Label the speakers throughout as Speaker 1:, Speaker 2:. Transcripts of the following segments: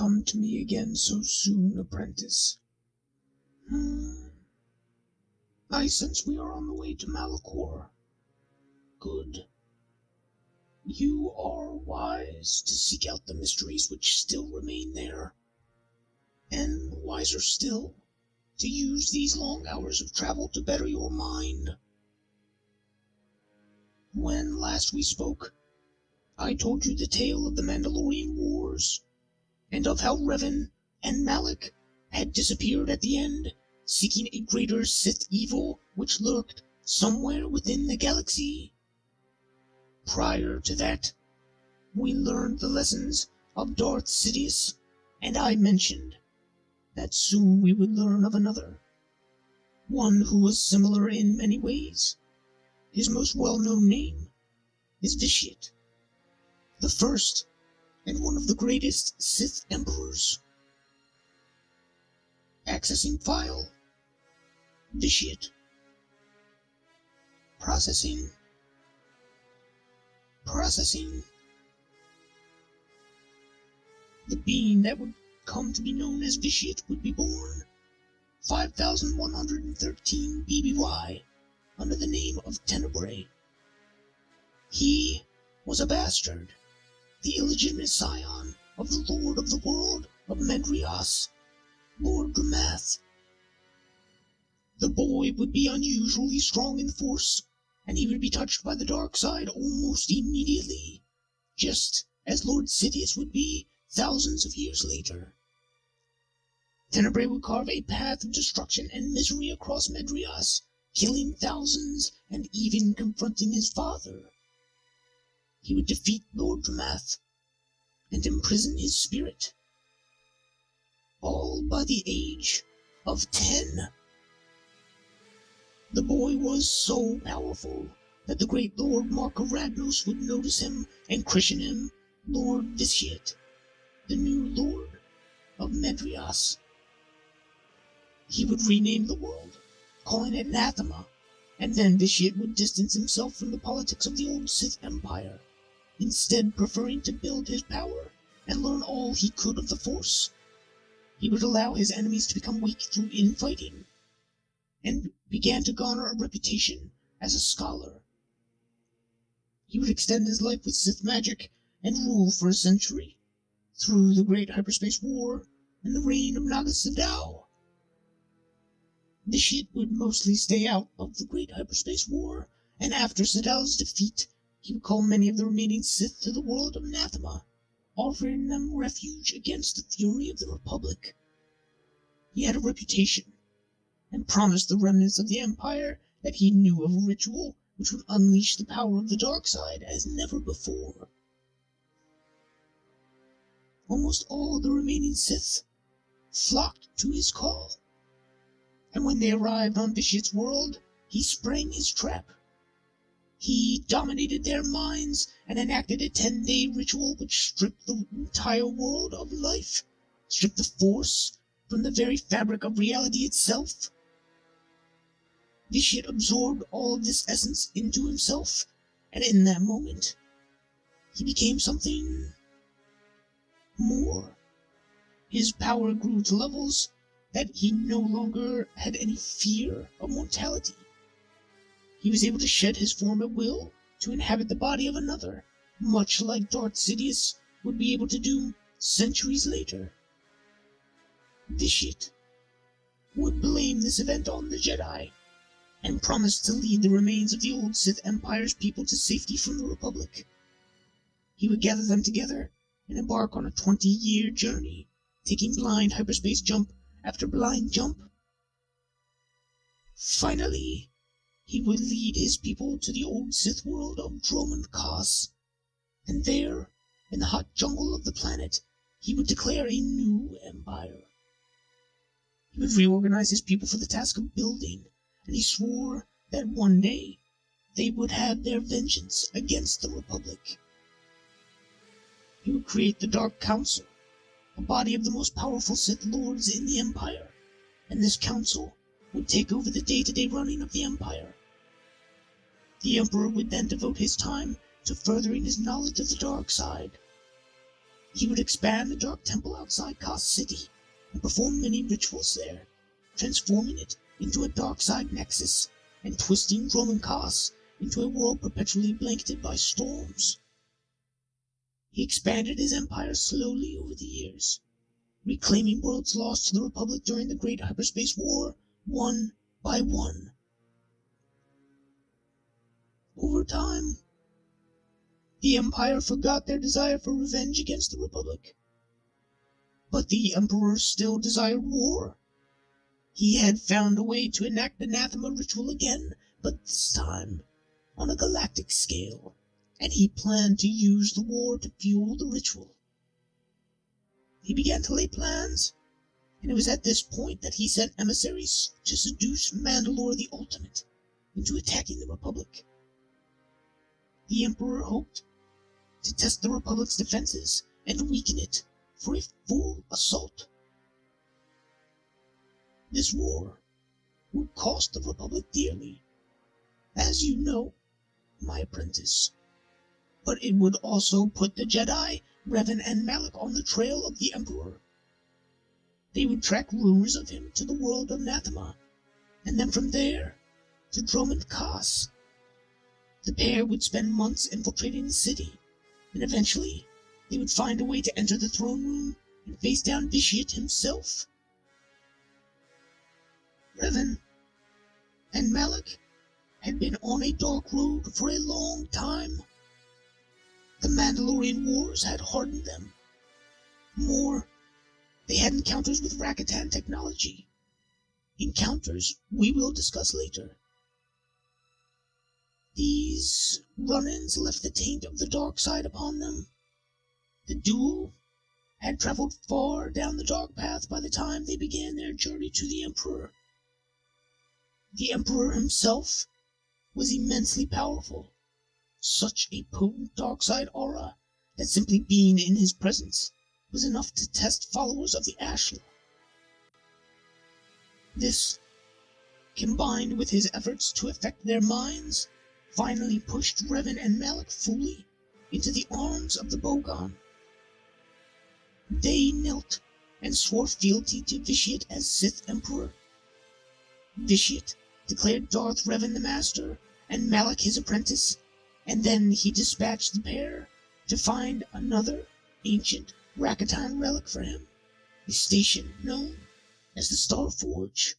Speaker 1: come to me again so soon, apprentice? I sense we are on the way to Malachor. Good. You are wise to seek out the mysteries which still remain there, and wiser still to use these long hours of travel to better your mind. When last we spoke, I told you the tale of the Mandalorian Wars, and of how Revan and Malak had disappeared at the end, seeking a greater Sith evil which lurked somewhere within the galaxy. Prior to that, we learned the lessons of Darth Sidious, and I mentioned that soon we would learn of another, one who was similar in many ways. His most well-known name is Vitiate, the first and one of the greatest Sith Emperors. Accessing file. Vitiate. Processing. The being that would come to be known as Vitiate would be born 5113 BBY under the name of Tenebrae. He was a bastard, the illegitimate scion of the Lord of the World of Medrias, Lord Gramath. The boy would be unusually strong in the Force, and he would be touched by the dark side almost immediately, just as Lord Sidious would be thousands of years later. Tenebrae would carve a path of destruction and misery across Medrias, killing thousands and even confronting his father. He would defeat Lord Gramath and imprison his spirit, all by the age of 10. The boy was so powerful that the great Lord Marka Ragnos would notice him and christen him Lord Vitiate, the new Lord of Medrias. He would rename the world, calling it Anathema, and then Vitiate would distance himself from the politics of the old Sith Empire, instead preferring to build his power and learn all he could of the Force. He would allow his enemies to become weak through infighting, and began to garner a reputation as a scholar. He would extend his life with Sith magic and rule for a century, through the Great Hyperspace War and the reign of Naga Sadow. Vitiate would mostly stay out of the Great Hyperspace War, and after Sadow's defeat, he would call many of the remaining Sith to the world of Anathema, offering them refuge against the fury of the Republic. He had a reputation, and promised the remnants of the Empire that he knew of a ritual which would unleash the power of the dark side as never before. Almost all the remaining Sith flocked to his call, and when they arrived on Vitiate's world, he sprang his trap. He dominated their minds and enacted a 10-day ritual which stripped the entire world of life, stripped the Force from the very fabric of reality itself. Vitiate absorbed all of this essence into himself, and in that moment, he became something more. His power grew to levels that he no longer had any fear of mortality. He was able to shed his form at will to inhabit the body of another, much like Darth Sidious would be able to do centuries later. Vitiate would blame this event on the Jedi, and promised to lead the remains of the old Sith Empire's people to safety from the Republic. He would gather them together and embark on a 20-year journey, taking blind hyperspace jump after blind jump. Finally, he would lead his people to the old Sith world of Dromund Kaas, and there, in the hot jungle of the planet, he would declare a new empire. He would reorganize his people for the task of building, and he swore that one day they would have their vengeance against the Republic. He would create the Dark Council, a body of the most powerful Sith Lords in the Empire, and this council would take over the day-to-day running of the Empire. The Emperor would then devote his time to furthering his knowledge of the dark side. He would expand the Dark Temple outside Kos City and perform many rituals there, transforming it into a dark side nexus and twisting Roman Kos into a world perpetually blanketed by storms. He expanded his empire slowly over the years, reclaiming worlds lost to the Republic during the Great Hyperspace War, one by one. Over time, the Empire forgot their desire for revenge against the Republic. But the Emperor still desired war. He had found a way to enact the anathema ritual again, but this time on a galactic scale, and he planned to use the war to fuel the ritual. He began to lay plans, and it was at this point that he sent emissaries to seduce Mandalore the Ultimate into attacking the Republic. The Emperor hoped to test the Republic's defenses and weaken it for a full assault. This war would cost the Republic dearly, as you know, my apprentice. But it would also put the Jedi, Revan, and Malak on the trail of the Emperor. They would track rumors of him to the world of Anathema, and then from there to Dromund Kaas. The pair would spend months infiltrating the city, and eventually they would find a way to enter the throne room and face down Vitiate himself. Revan and Malak had been on a dark road for a long time. The Mandalorian Wars had hardened them. More, they had encounters with Rakatan technology. Encounters we will discuss later. These run-ins left the taint of the dark side upon them. The duo had traveled far down the dark path by the time they began their journey to the Emperor. The Emperor himself was immensely powerful, such a potent dark side aura that simply being in his presence was enough to test followers of the Ashla. This, combined with his efforts to affect their minds, finally pushed Revan and Malak fully into the arms of the Bogon. They knelt and swore fealty to Vitiate as Sith Emperor. Vitiate declared Darth Revan the Master and Malak his apprentice, and then he dispatched the pair to find another ancient Rakatan relic for him, a station known as the Star Forge.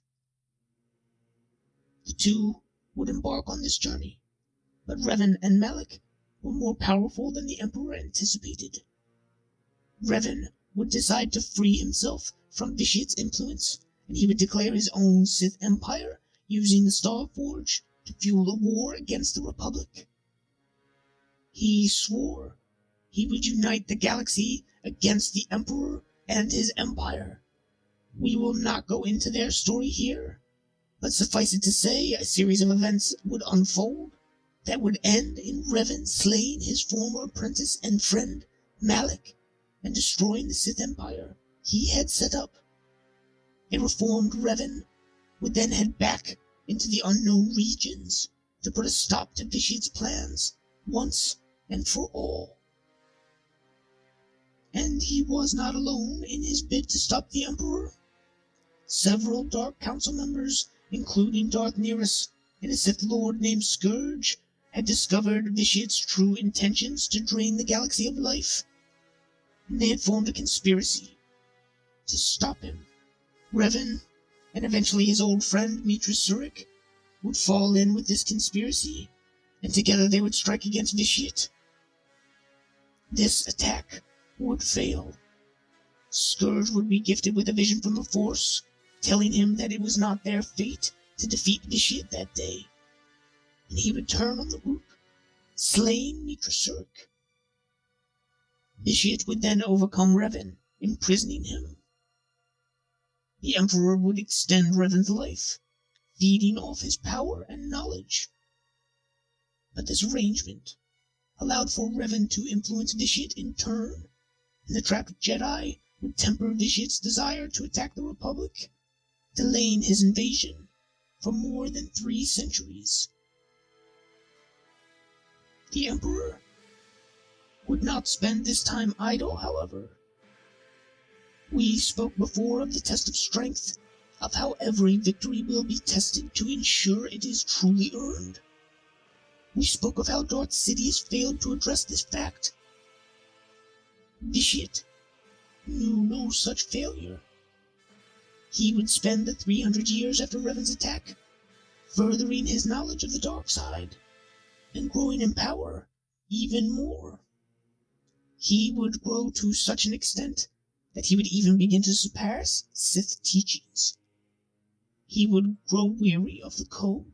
Speaker 1: The two would embark on this journey, but Revan and Malak were more powerful than the Emperor anticipated. Revan would decide to free himself from Vitiate's influence, and he would declare his own Sith Empire using the Star Forge to fuel a war against the Republic. He swore he would unite the galaxy against the Emperor and his empire. We will not go into their story here, but suffice it to say a series of events would unfold that would end in Revan slaying his former apprentice and friend, Malak, and destroying the Sith Empire he had set up. A reformed Revan would then head back into the unknown regions to put a stop to Vitiate's plans once and for all. And he was not alone in his bid to stop the Emperor. Several Dark Council members, including Darth Nerys and a Sith Lord named Scourge, had discovered Vitiate's true intentions to drain the galaxy of life, and they had formed a conspiracy to stop him. Revan, and eventually his old friend Mitris Surik, would fall in with this conspiracy, and together they would strike against Vitiate. This attack would fail. Scourge would be gifted with a vision from the Force, telling him that it was not their fate to defeat Vitiate that day, and he would turn on the route, slaying Mitris Surik. Vitiate would then overcome Revan, imprisoning him. The Emperor would extend Revan's life, feeding off his power and knowledge. But this arrangement allowed for Revan to influence Vitiate in turn, and the trapped Jedi would temper Vitiate's desire to attack the Republic, delaying his invasion for more than 3 centuries. The Emperor would not spend this time idle, however. We spoke before of the test of strength, of how every victory will be tested to ensure it is truly earned. We spoke of how Darth Sidious failed to address this fact. Vitiate knew no such failure. He would spend the 300 years after Revan's attack furthering his knowledge of the dark side and growing in power even more. He would grow to such an extent that he would even begin to surpass Sith teachings. He would grow weary of the code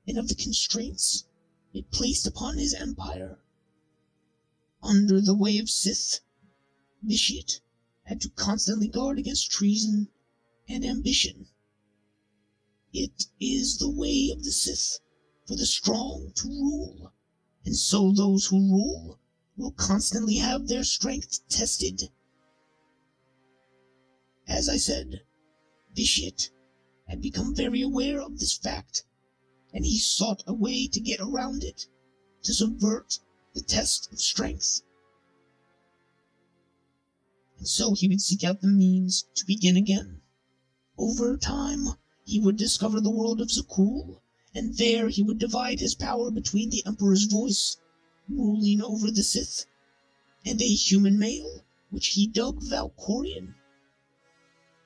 Speaker 1: and of the constraints it placed upon his empire. Under the way of Sith, Vitiate had to constantly guard against treason and ambition. It is the way of the Sith for the strong to rule, and so those who rule will constantly have their strength tested. As I said, Vitiate had become very aware of this fact, and he sought a way to get around it, to subvert the test of strength. And so he would seek out the means to begin again. Over time, he would discover the world of Zakul, and there he would divide his power between the Emperor's voice, ruling over the Sith, and a human male, which he dubbed Valkorion.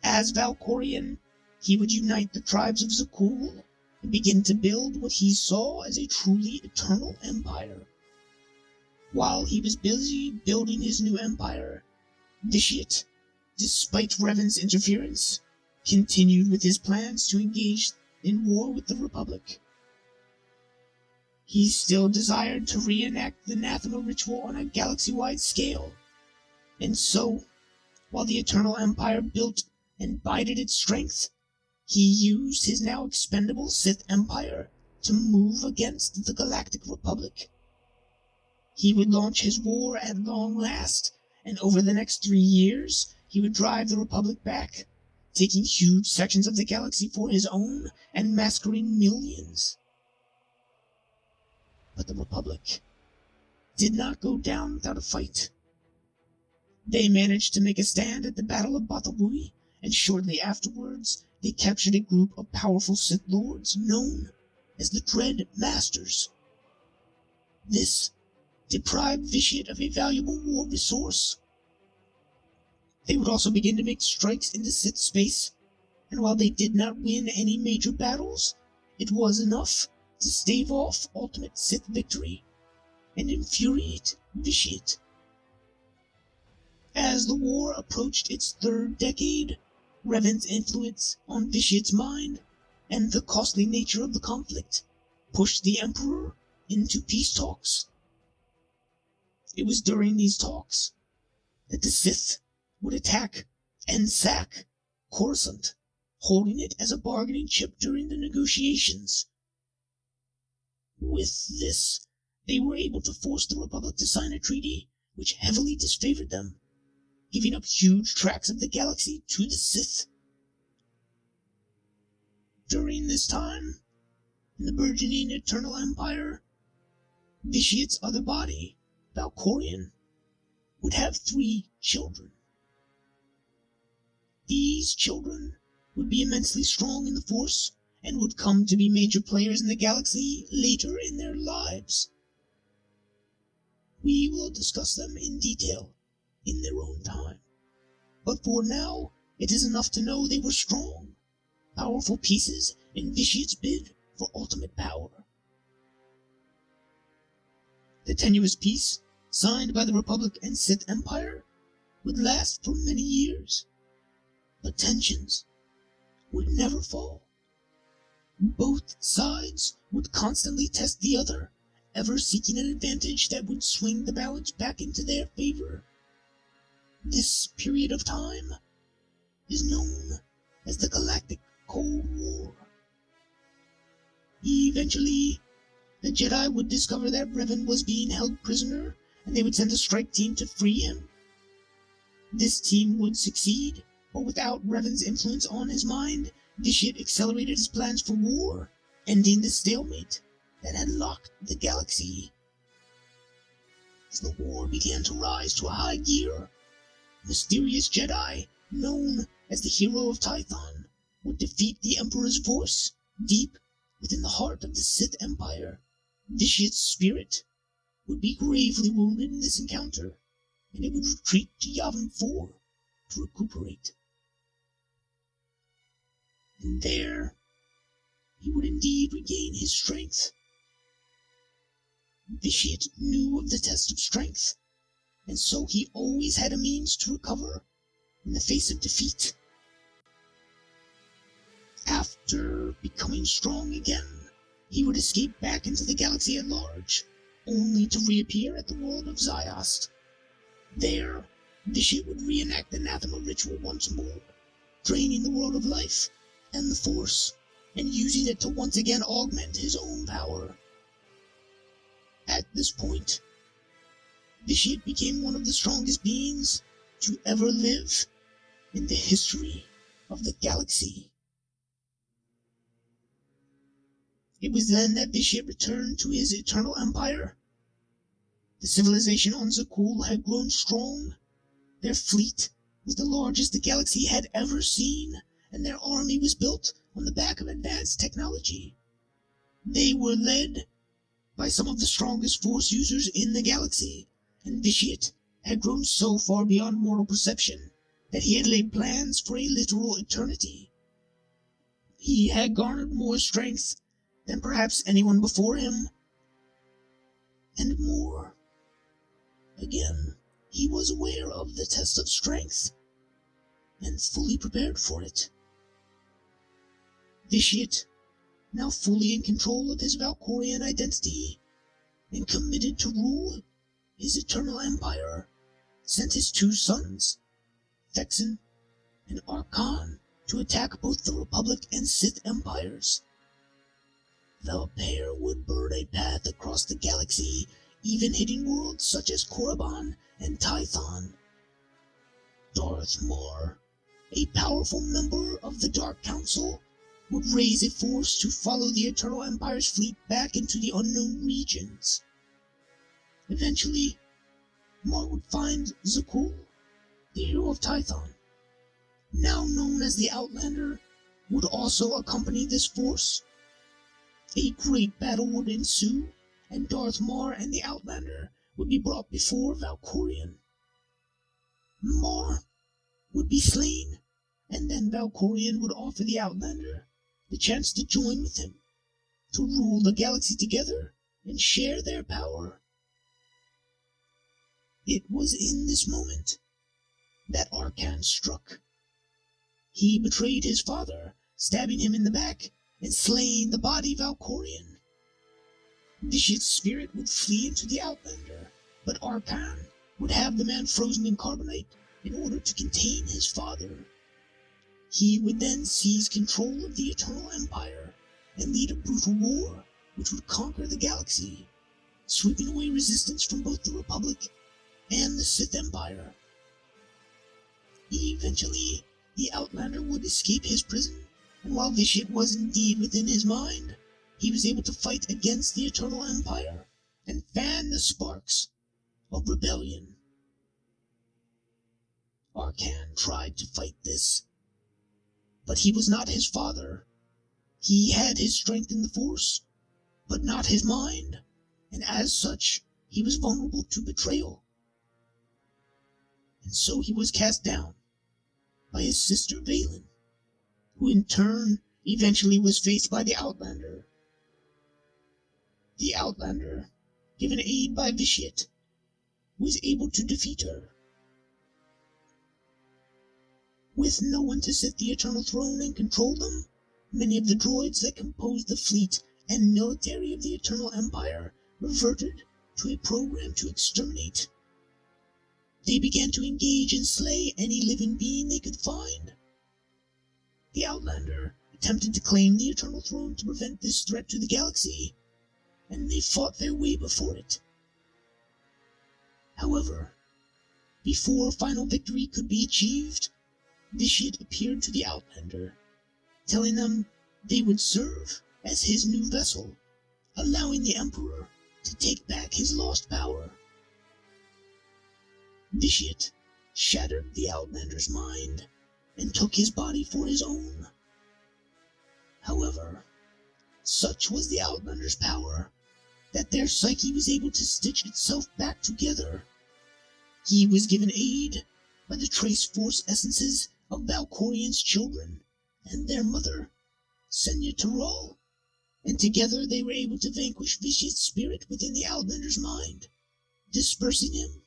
Speaker 1: As Valkorion, he would unite the tribes of Zakul and begin to build what he saw as a truly eternal empire. While he was busy building his new empire, Vitiate, despite Revan's interference, continued with his plans to engage in war with the Republic. He still desired to reenact the Nathema ritual on a galaxy-wide scale, and so, while the Eternal Empire built and bided its strength, he used his now expendable Sith Empire to move against the Galactic Republic. He would launch his war at long last, and over the next 3 years, he would drive the Republic back, taking huge sections of the galaxy for his own and massacring millions. But the Republic did not go down without a fight. They managed to make a stand at the Battle of Batabui, and shortly afterwards, they captured a group of powerful Sith Lords known as the Dread Masters. This deprived Vitiate of a valuable war resource. They would also begin to make strikes into Sith space, and while they did not win any major battles, it was enough to stave off ultimate Sith victory and infuriate Vitiate. As the war approached its 3rd decade, Revan's influence on Vitiate's mind and the costly nature of the conflict pushed the Emperor into peace talks. It was during these talks that the Sith would attack and sack Coruscant, holding it as a bargaining chip during the negotiations. With this, they were able to force the Republic to sign a treaty which heavily disfavored them, giving up huge tracts of the galaxy to the Sith. During this time, in the burgeoning Eternal Empire, Vitiate's other body, Valkorion, would have 3 children. These children would be immensely strong in the Force and would come to be major players in the galaxy later in their lives. We will discuss them in detail in their own time, but for now, it is enough to know they were strong, powerful pieces in Vitiate's bid for ultimate power. The tenuous peace signed by the Republic and Sith Empire would last for many years, but tensions would never fall. Both sides would constantly test the other, ever seeking an advantage that would swing the balance back into their favor. This period of time is known as the Galactic Cold War. Eventually, the Jedi would discover that Revan was being held prisoner, and they would send a strike team to free him. This team would succeed, but without Revan's influence on his mind, Vitiate accelerated his plans for war, ending the stalemate that had locked the galaxy. As the war began to rise to a high gear, a mysterious Jedi, known as the Hero of Tython, would defeat the Emperor's force deep within the heart of the Sith Empire. Vitiate's spirit would be gravely wounded in this encounter, and it would retreat to Yavin 4 to recuperate. And there, he would indeed regain his strength. Vitiate knew of the test of strength, and so he always had a means to recover in the face of defeat. After becoming strong again, he would escape back into the galaxy at large, only to reappear at the world of Ziost. There, Vitiate would reenact the Anathema ritual once more, draining the world of life and the Force, and using it to once again augment his own power. At this point, Vitiate became one of the strongest beings to ever live in the history of the galaxy. It was then that Vitiate returned to his eternal empire. The civilization on Zakuul had grown strong. Their fleet was the largest the galaxy had ever seen, and their army was built on the back of advanced technology. They were led by some of the strongest Force users in the galaxy, and Vitiate had grown so far beyond mortal perception that he had laid plans for a literal eternity. He had garnered more strength than perhaps anyone before him, and more. Again, he was aware of the test of strength, and fully prepared for it. Vitiate, now fully in control of his Valkorian identity, and committed to rule his eternal empire, sent his two sons, Thexan and Archon, to attack both the Republic and Sith empires. The pair would burn a path across the galaxy, even hitting worlds such as Korriban and Tython. Darth Mar, a powerful member of the Dark Council, would raise a force to follow the Eternal Empire's fleet back into the unknown regions. Eventually, Mar would find Zakuul, the Hero of Tython, now known as the Outlander, would also accompany this force. A great battle would ensue, and Darth Mar and the Outlander would be brought before Valkorion. Mar would be slain, and then Valkorion would offer the Outlander the chance to join with him, to rule the galaxy together and share their power. It was in this moment that Archon struck. He betrayed his father, stabbing him in the back and slaying the body Valkorion. Vitiate's spirit would flee into the Outlander, but Archon would have the man frozen in carbonite in order to contain his father. He would then seize control of the Eternal Empire and lead a brutal war which would conquer the galaxy, sweeping away resistance from both the Republic and the Sith Empire. Eventually, the Outlander would escape his prison, and while Vitiate was indeed within his mind, he was able to fight against the Eternal Empire and fan the sparks of rebellion. Archon tried to fight this, but he was not his father. He had his strength in the Force, but not his mind, and as such, he was vulnerable to betrayal. And so he was cast down by his sister Valen, who in turn eventually was faced by the Outlander. The Outlander, given aid by Vitiate, was able to defeat her. With no one to sit the Eternal Throne and control them, many of the droids that composed the fleet and military of the Eternal Empire reverted to a program to exterminate. They began to engage and slay any living being they could find. The Outlander attempted to claim the Eternal Throne to prevent this threat to the galaxy, and they fought their way before it. However, before final victory could be achieved, Vitiate appeared to the Outlander, telling them they would serve as his new vessel, allowing the Emperor to take back his lost power. Vitiate shattered the Outlander's mind and took his body for his own. However, such was the Outlander's power that their psyche was able to stitch itself back together. He was given aid by the trace force essences of Valkorian's children and their mother, Senya Taral, and together they were able to vanquish Vitiate's spirit within the Outlander's mind, dispersing him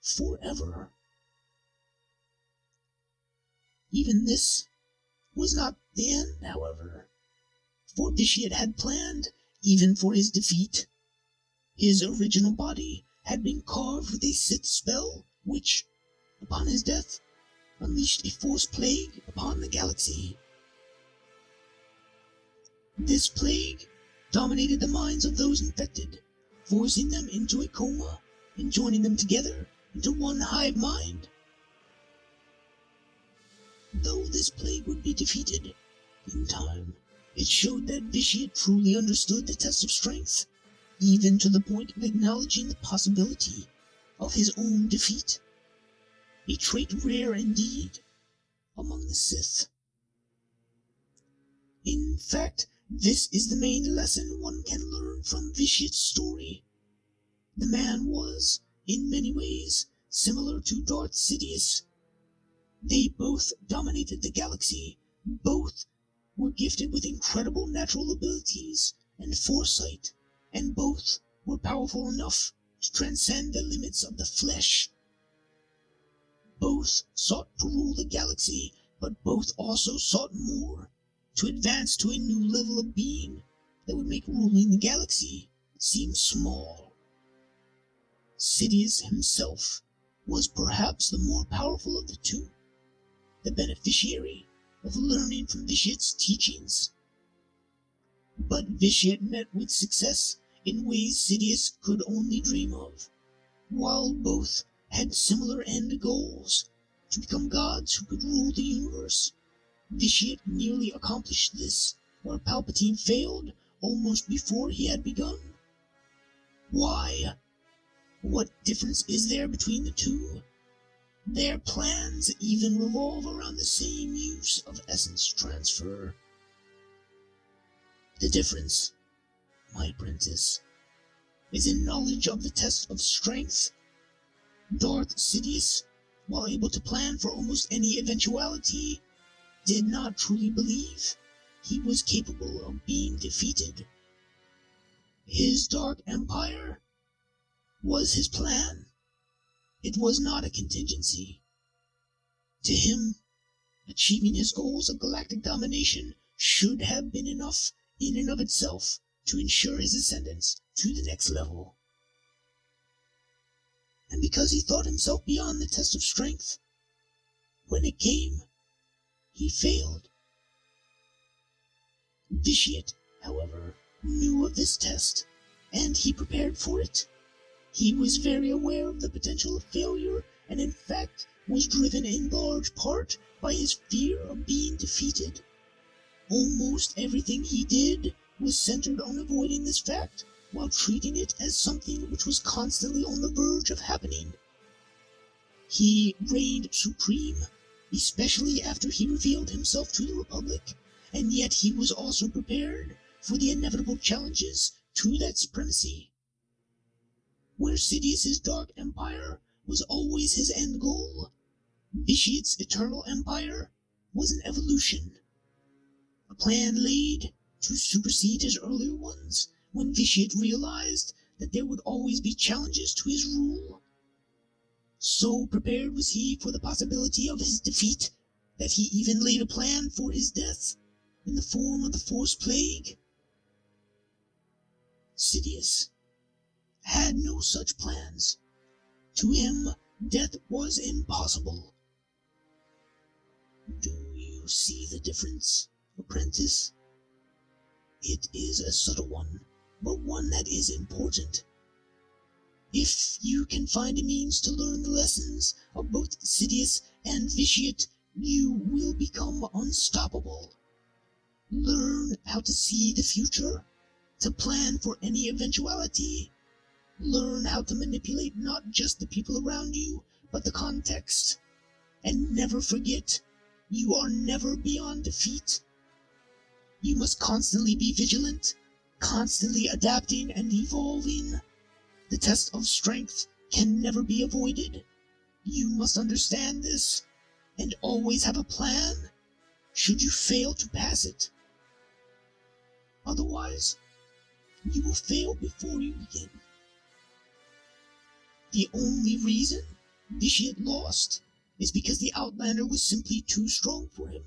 Speaker 1: forever. Even this was not the end, however, for Vitiate had planned even for his defeat. His original body had been carved with a Sith spell which, upon his death, unleashed a force plague upon the galaxy. This plague dominated the minds of those infected, forcing them into a coma and joining them together into one hive mind. Though this plague would be defeated in time, it showed that Vitiate truly understood the test of strength, even to the point of acknowledging the possibility of his own defeat, a trait rare indeed among the Sith. In fact, this is the main lesson one can learn from Vitiate's story. The man was, in many ways, similar to Darth Sidious. They both dominated the galaxy, both were gifted with incredible natural abilities and foresight, and both were powerful enough to transcend the limits of the flesh. Both sought to rule the galaxy, but both also sought more, to advance to a new level of being that would make ruling the galaxy seem small. Sidious himself was perhaps the more powerful of the two, the beneficiary of learning from Vitiate's teachings. But Vitiate met with success in ways Sidious could only dream of, while both had similar end goals, to become gods who could rule the universe. Vitiate nearly accomplished this, while Palpatine failed almost before he had begun. Why? What difference is there between the two? Their plans even revolve around the same use of essence transfer. The difference, my apprentice, is in knowledge of the test of strength. Darth Sidious, while able to plan for almost any eventuality, did not truly believe he was capable of being defeated. His Dark Empire was his plan. It was not a contingency. To him, achieving his goals of galactic domination should have been enough in and of itself to ensure his ascendance to the next level. And because he thought himself beyond the test of strength, when it came, he failed. Vitiate, however, knew of this test, and he prepared for it. He was very aware of the potential of failure, and in fact was driven in large part by his fear of being defeated. Almost everything he did was centered on avoiding this fact, while treating it as something which was constantly on the verge of happening. He reigned supreme, especially after he revealed himself to the Republic, and yet he was also prepared for the inevitable challenges to that supremacy. Where Sidious's Dark Empire was always his end goal, Vitiate's Eternal Empire was an evolution, a plan laid to supersede his earlier ones when Vitiate realized that there would always be challenges to his rule. So prepared was he for the possibility of his defeat that he even laid a plan for his death in the form of the Force Plague. Sidious had no such plans. To him, death was impossible. Do you see the difference, apprentice? It is a subtle one, but one that is important. If you can find a means to learn the lessons of both Sidious and Vitiate, you will become unstoppable. Learn how to see the future, to plan for any eventuality. Learn how to manipulate not just the people around you, but the context. And never forget, you are never beyond defeat. You must constantly be vigilant, constantly adapting and evolving. The test of strength can never be avoided. You must understand this, and always have a plan, should you fail to pass it. Otherwise, you will fail before you begin. The only reason Vitiate lost is because the Outlander was simply too strong for him.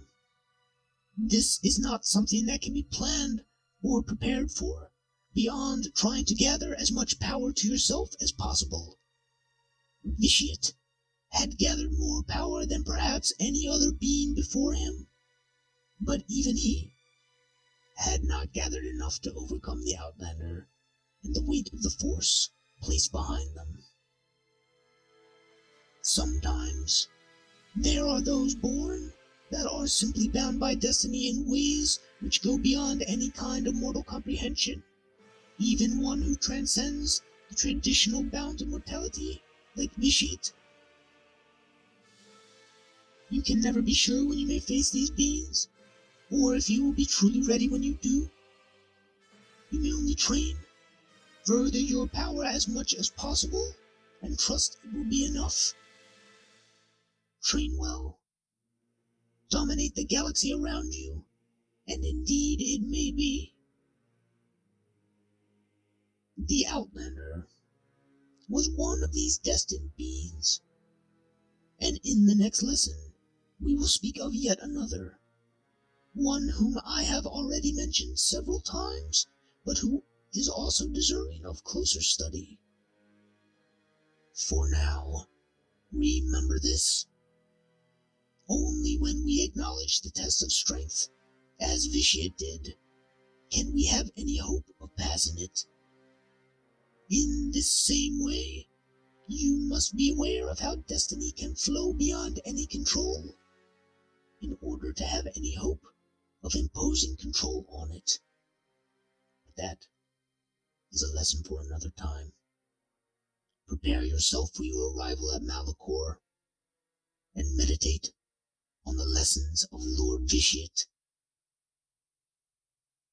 Speaker 1: This is not something that can be planned or prepared for, beyond trying to gather as much power to yourself as possible. Vitiate had gathered more power than perhaps any other being before him, but even he had not gathered enough to overcome the Outlander and the weight of the Force placed behind them. Sometimes there are those born that are simply bound by destiny in ways which go beyond any kind of mortal comprehension. Even one who transcends the traditional bounds of mortality, like Vitiate. You can never be sure when you may face these beings, or if you will be truly ready when you do. You may only train, further your power as much as possible, and trust it will be enough. Train well. Dominate the galaxy around you, and indeed it may be. The Outlander was one of these destined beings, and in the next lesson we will speak of yet another, one whom I have already mentioned several times, but who is also deserving of closer study. For now, remember this. Only when we acknowledge the test of strength, as Vitiate did, can we have any hope of passing it. In this same way, you must be aware of how destiny can flow beyond any control, in order to have any hope of imposing control on it. But that is a lesson for another time. Prepare yourself for your arrival at Malachor, and meditate on the lessons of Lord Vitiate.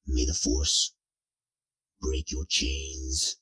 Speaker 1: May the Force break your chains.